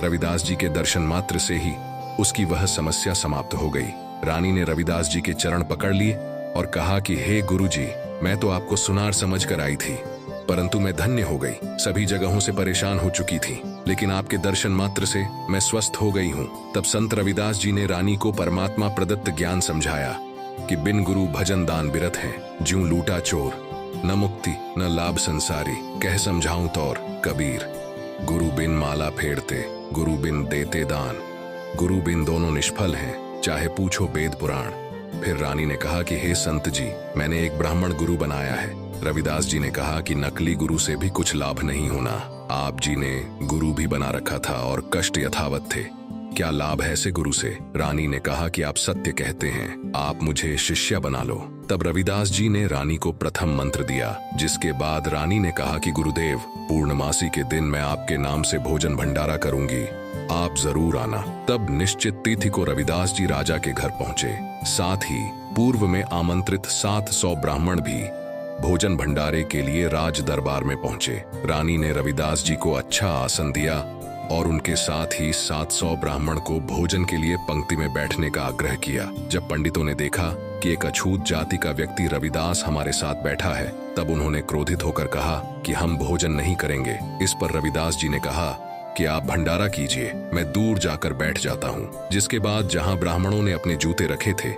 रविदास जी के दर्शन मात्र से ही उसकी वह समस्या समाप्त हो गई। रानी ने रविदास जी के चरण पकड़ लिए और कहा कि हे गुरु जी, मैं तो आपको सुनार समझ कर आई थी, परंतु मैं धन्य हो गई। सभी जगहों से परेशान हो चुकी थी, लेकिन आपके दर्शन मात्र से मैं स्वस्थ हो गई हूँ। तब संत रविदास जी ने रानी को परमात्मा प्रदत्त ज्ञान समझाया कि बिन गुरु भजन दान बिरत है, ज्यों लूटा चोर, न मुक्ति न लाभ संसारी, कह समझाऊं तौर कबीर। गुरु बिन माला फेरते, गुरु बिन देते दान, गुरु बिन दोनों निष्फल हैं, चाहे पूछो वेद पुराण। फिर रानी ने कहा कि हे संत जी, मैंने एक ब्राह्मण गुरु बनाया है। रविदास जी ने कहा कि नकली गुरु से भी कुछ लाभ नहीं होना। आप जी ने गुरु भी बना रखा था और कष्ट यथावत थे, क्या लाभ है ऐसे गुरु से? रानी ने कहा कि आप सत्य कहते हैं, आप मुझे शिष्या बना लो। तब रविदास जी ने रानी को प्रथम मंत्र दिया, जिसके बाद रानी ने कहा कि गुरुदेव, पूर्णमासी के दिन मैं आपके नाम से भोजन भंडारा करूंगी, आप जरूर आना। तब निश्चित तिथि को रविदास जी राजा के घर पहुंचे। साथ ही पूर्व में आमंत्रित 700 ब्राह्मण भी भोजन भंडारे के लिए राज दरबार में पहुंचे। रानी ने रविदास जी को अच्छा आसन दिया और उनके साथ ही 700 ब्राह्मण को भोजन के लिए पंक्ति में बैठने का आग्रह किया। जब पंडितों ने देखा कि एक अछूत जाति का व्यक्ति रविदास हमारे साथ बैठा है, तब उन्होंने क्रोधित होकर कहा कि हम भोजन नहीं करेंगे। इस पर रविदास जी ने कहा कि आप भंडारा कीजिए, मैं दूर जाकर बैठ जाता हूँ। जिसके बाद जहाँ ब्राह्मणों ने अपने जूते रखे थे,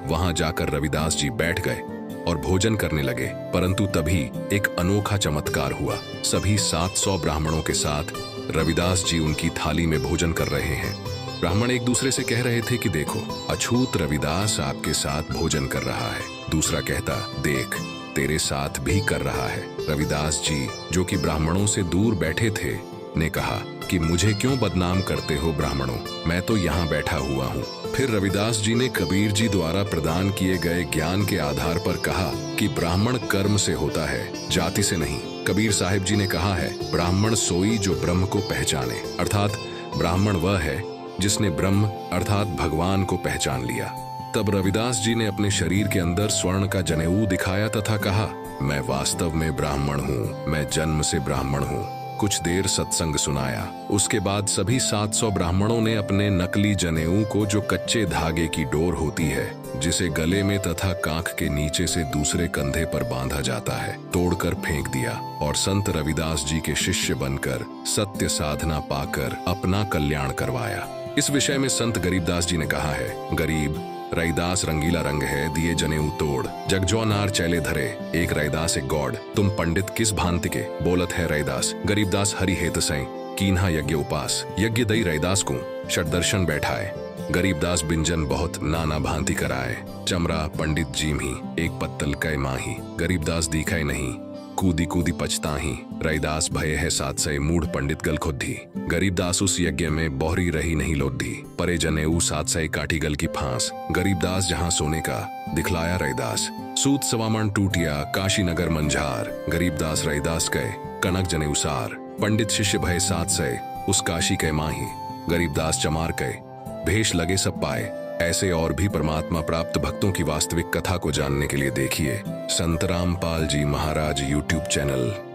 वहां जाकर रविदास जी बैठ गए और भोजन करने लगे। परंतु तभी एक अनोखा चमत्कार हुआ। सभी 700 ब्राह्मणों के साथ रविदास जी उनकी थाली में भोजन कर रहे हैं। ब्राह्मण एक दूसरे से कह रहे थे कि देखो, अछूत रविदास आपके साथ भोजन कर रहा है। दूसरा कहता, देख, तेरे साथ भी कर रहा है। रविदास जी, जो कि ब्राह्मणों से दूर बैठे थे, ने कहा कि मुझे क्यों बदनाम करते हो ब्राह्मणों, मैं तो यहाँ बैठा हुआ हूँ। फिर रविदास जी ने कबीर जी द्वारा प्रदान किए गए ज्ञान के आधार पर कहा कि ब्राह्मण कर्म से होता है, जाति से नहीं। कबीर साहिब जी ने कहा है, ब्राह्मण सोई जो ब्रह्म को पहचाने, अर्थात ब्राह्मण वह है जिसने ब्रह्म अर्थात भगवान को पहचान लिया। तब रविदास जी ने अपने शरीर के अंदर स्वर्ण का जनेऊ दिखाया तथा कहा, मैं वास्तव में ब्राह्मण हूँ, मैं जन्म से ब्राह्मण हूँ। कुछ देर सत्संग सुनाया। उसके बाद सभी 700 ब्राह्मणों ने अपने नकली जनेऊ को, जो कच्चे धागे की डोर होती है, जिसे गले में तथा कांख के नीचे से दूसरे कंधे पर बांधा जाता है, तोड़कर फेंक दिया और संत रविदास जी के शिष्य बनकर सत्य साधना पाकर अपना कल्याण करवाया। इस विषय में संत गरीबदास जी ने कहा है, गरीब रैदास रंगीला रंग है, दिए जनेऊ तोड़, जगजो नार चैले धरे, एक रैदास एक गौड़, तुम पंडित किस भांति के, बोलत है रैदास। गरीबदास हरि हेत सै, कीन्हा यज्ञ उपास, यज्ञ दई रैदास को, षटदर्शन बैठाए। गरीबदास बिंजन बहुत नाना भांति कराए, चमरा पंडित जी ही, एक पत्तल कै माही, गरीबदास दिखाई नहीं, कूदी कूदी पछताही, रैदास भय है सात सै, मूढ़ पंडित गल खुद्धी। गरीबदास उस यज्ञ में बोहरी रही नहीं लोधी, परे जनेऊ 7 सै काटी गल की फांस। गरीबदास जहाँ सोने का दिखलाया रैदास, सूत सवामण टूटिया काशी नगर मंझार। गरीबदास रैदास कहे कनक जनेऊ सार, पंडित शिष्य भय 7 सै, उस काशी के माही। गरीबदास चमार कहे भेष लगे सब पाए। ऐसे और भी परमात्मा प्राप्त भक्तों की वास्तविक कथा को जानने के लिए देखिए संत रामपाल जी महाराज यूट्यूब चैनल।